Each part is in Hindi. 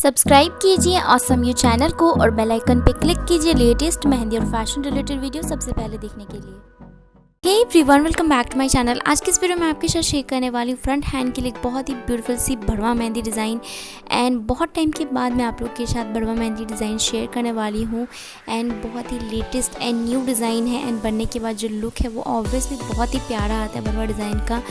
सब्सक्राइब कीजिए ऑसम यू चैनल को और बेल आइकन पे क्लिक कीजिए लेटेस्ट मेहंदी और फैशन रिलेटेड वीडियो सबसे पहले देखने के लिए। Hey everyone, welcome back to my channel. आज की इस वीडियो में आपके साथ शेयर करने वाली हूँ फ्रंट हैंड के लिए एक बहुत ही ब्यूटीफुल सी भरवा मेहंदी डिज़ाइन। एंड बहुत टाइम के बाद मैं आप लोग के साथ भरवा मेहंदी डिज़ाइन शेयर करने वाली हूँ। एंड बहुत ही लेटेस्ट एंड न्यू डिज़ाइन है। एंड बनने के बाद जो लुक है वो ऑब्वियसली बहुत ही प्यारा आता है भरवा डिज़ाइन का।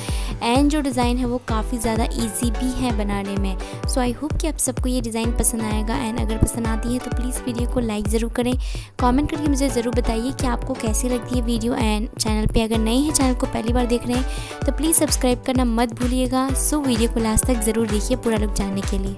एंड जो डिज़ाइन है वो काफ़ी ज़्यादा ईजी भी है बनाने में। सो आई होप कि आप सबको ये डिज़ाइन पसंद आएगा। एंड अगर पसंद आती है तो प्लीज़ वीडियो को लाइक ज़रूर करें, कॉमेंट करके मुझे ज़रूर बताइए कि आपको कैसी लगती है वीडियो। एंड चैनल पे अगर नए हैं, चैनल को पहली बार देख रहे हैं तो प्लीज़ सब्सक्राइब करना मत भूलिएगा। सो वीडियो को लास्ट तक ज़रूर देखिए पूरा लुक जानने के लिए।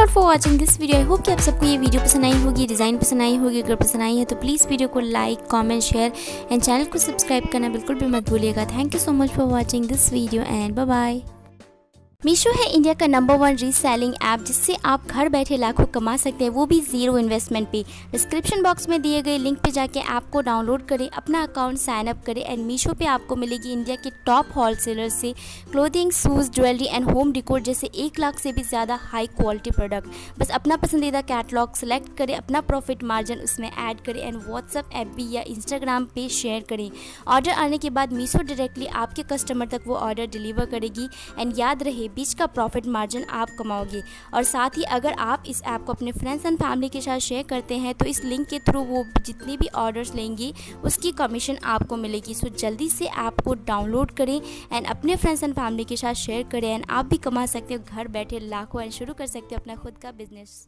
For watching this video. I hope कि आप सबको ये वीडियो पसंद आई होगी, डिज़ाइन पसंद आई होगी। अगर पसंद आई है तो प्लीज़ वीडियो को like, comment, share and channel को सब्सक्राइब करना बिल्कुल भी मत भूलिएगा। Thank you so much for watching this video and bye bye. Meesho है इंडिया का नंबर 1 रीसेलिंग ऐप जिससे आप घर बैठे लाखों कमा सकते हैं, वो भी ज़ीरो इन्वेस्टमेंट पे। डिस्क्रिप्शन बॉक्स में दिए गए लिंक पे जाके ऐप को डाउनलोड करें, अपना अकाउंट साइन अप करें। एंड मीशो पे आपको मिलेगी इंडिया के टॉप होलसेलर से clothing, shoes, jewellery and home डिकोर जैसे 1 लाख से भी ज़्यादा हाई क्वालिटी प्रोडक्ट। बस अपना पसंदीदा कैटलॉग सेलेक्ट करें, अपना प्रॉफिट मार्जिन उसमें ऐड करें एंड व्हाट्सएप, एफबी या इंस्टाग्राम पे शेयर करें। ऑर्डर आने के बाद मीशो डायरेक्टली आपके कस्टमर तक वो ऑर्डर डिलीवर करेगी। एंड याद रहे, बीच का प्रॉफिट मार्जिन आप कमाओगे। और साथ ही अगर आप इस ऐप को अपने फ्रेंड्स एंड फैमिली के साथ शेयर करते हैं तो इस लिंक के थ्रू वो जितने भी ऑर्डर्स लेंगे उसकी कमीशन आपको मिलेगी। सो जल्दी से ऐप को डाउनलोड करें एंड अपने फ्रेंड्स एंड फैमिली के साथ शेयर करें। एंड आप भी कमा सकते हो घर बैठे लाखों एंड शुरू कर सकते हो अपना खुद का बिजनेस।